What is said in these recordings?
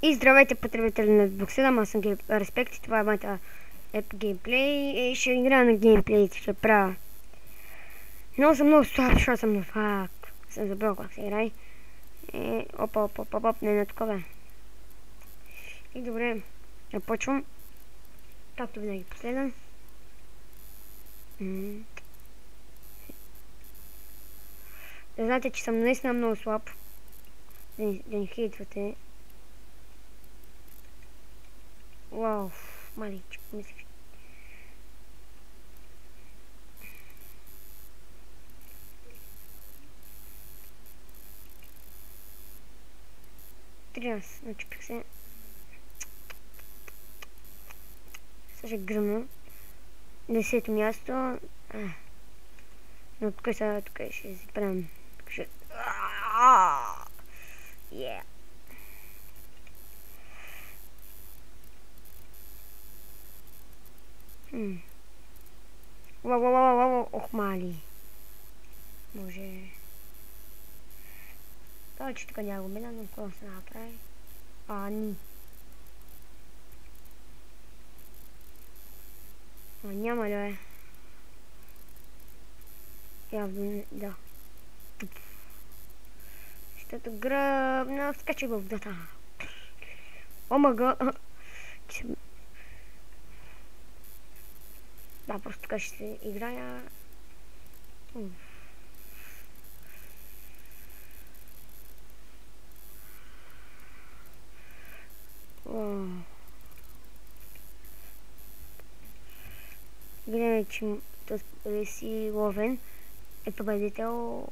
И здравейте, потребители на Xbox 7, аз съм Респект и това е моята Epic Gameplay и ще играя на геймплей, ще правя. Но съм много слаб, защото съм на фак. Съм забрал как се играе. Оп, не на такова. И добре, започвам. Както винаги последен. Да знаете, че съм наистина много слаб. Да ни хейтвате. Вау, маличък, мислих. Тряс, начупих се. Сега ще гръмна. 10-то място. Но тук ще си правим. Yeah. Вау, ох, мали. Може. Това, че тук няма губина, но какво се направи? Ни. Няма да е. Явно да. Защото гръбна, скача го в водата. Омага. Да, просто така ще се играя. Гледаме, че този си ловен е победител.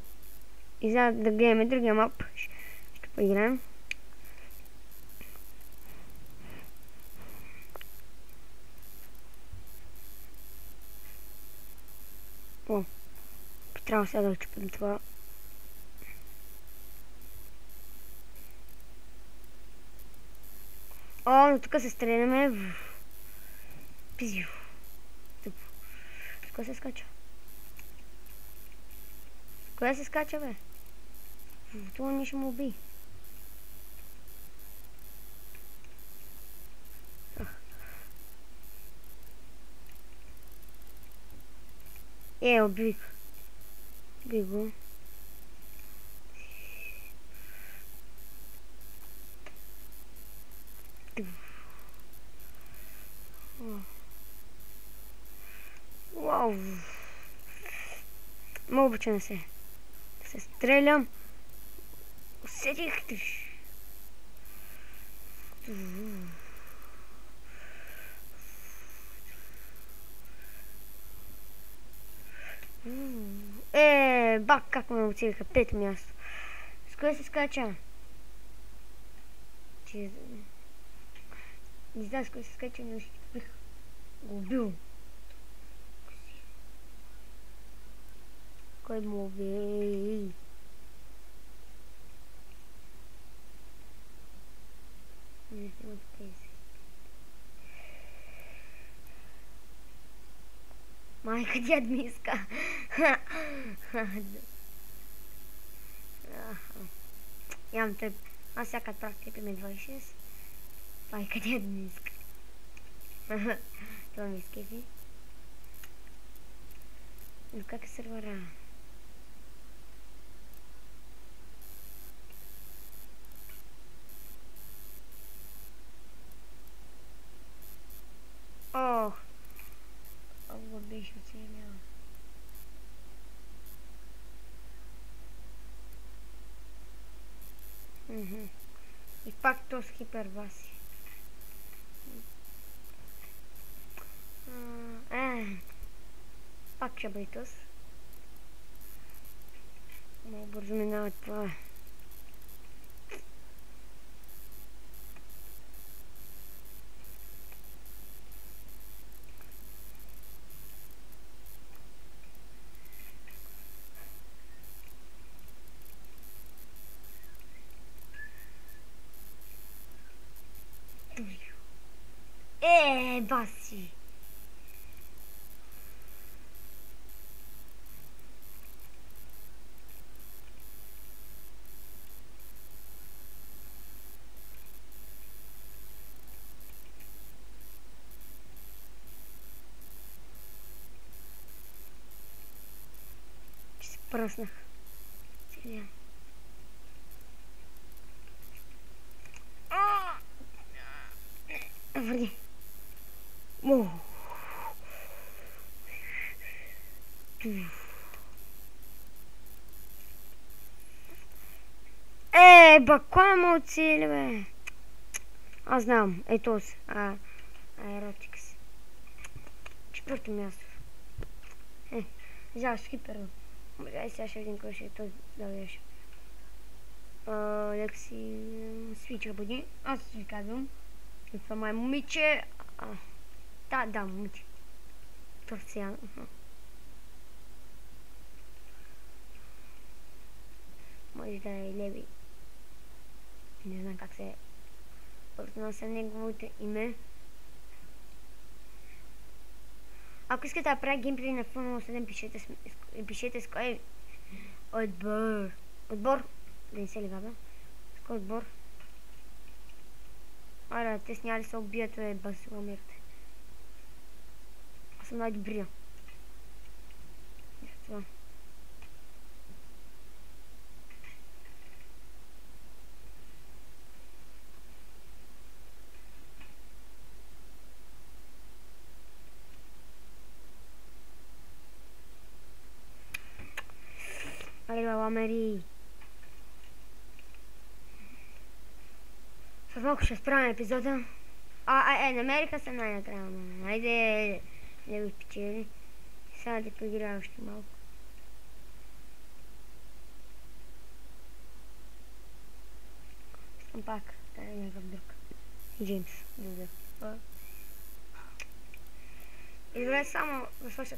И за да гледаме другия мап, ще поиграем. Трябва сега да очупим това. Но тук се стреляме. Пизио. С кой се скача? С кой се скача, бе? Това не ще му уби. Убих. Убих го. Вау. Много обичам да се стрелям. Усетих. Бак, как ме отсилиха, 5 място. С кое се скача? Не знам с кое се скача, но ще бих го убил. Кой му уби? Не знам от тези. Майка, дяд ми иска. Ям тъп. Аз всяка прав тъпи ме 26. Майка, дяд ми иска. Това ми изкефи. Но как е сървъра? Това беше оцелял. И пак то с хипербаси. Пак ще бъде тос. Много бързо минава това. Баси! Пръснах. Сега. Върни. Бакла ме оцели, бе. Аз знам. Ето си. Аеротикс. Четвърто място. Взял скипер. Ай, сега ще видим кой ще е този да беше. Лекси свича бъди. Аз ви казвам. И това май момиче. Да, момиче. Турция. Може да е Леви. Не знам как се произнася неговото име. Ако искате да правя геймплей на Формула 7, пишете с кой отбор. Отбор? Да не се ли баба? С кой отбор? Аре, те сняли се убият, басиламерите. Аз съм най-добрия. Това. Аре, ламери. С малко ще спряме епизода. Намериха се най-накрая. Айде, не го спечели. Сега да поиграя още малко. Искам пак. Да е някакъв друг. Джеймс. И добре, само да слуша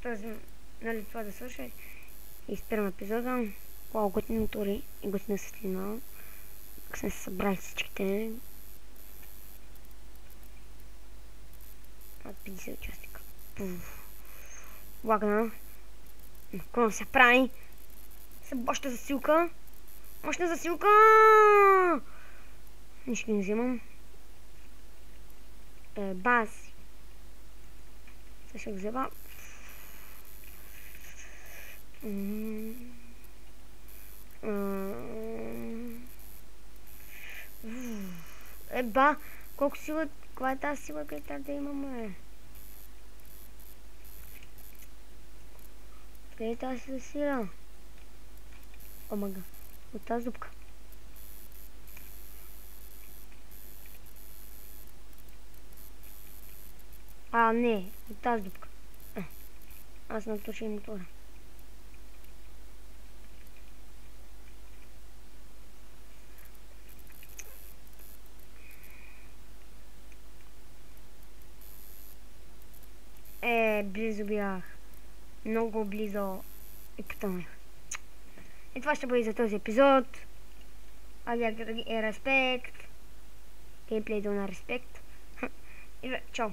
този, нали това да слуша. И спирам епизода. Колко готини мотори и готина светлина. Как сме се събрали всичките. 50 участника. Лагна. Какво се прави? Още засилка. Още засилка! Нищо не взимам. Баз. Сега ще го взема. Еба, колко сила, каква е тази сила, къде трябва да имаме? Къде е тази сила? Омага, от тази дупка. Не, от тази дупка. Аз натуши мотора. Близо бях. Много близо. И потънах. И това ще бъде за този епизод. Респект. Геймплей на респект. И чао.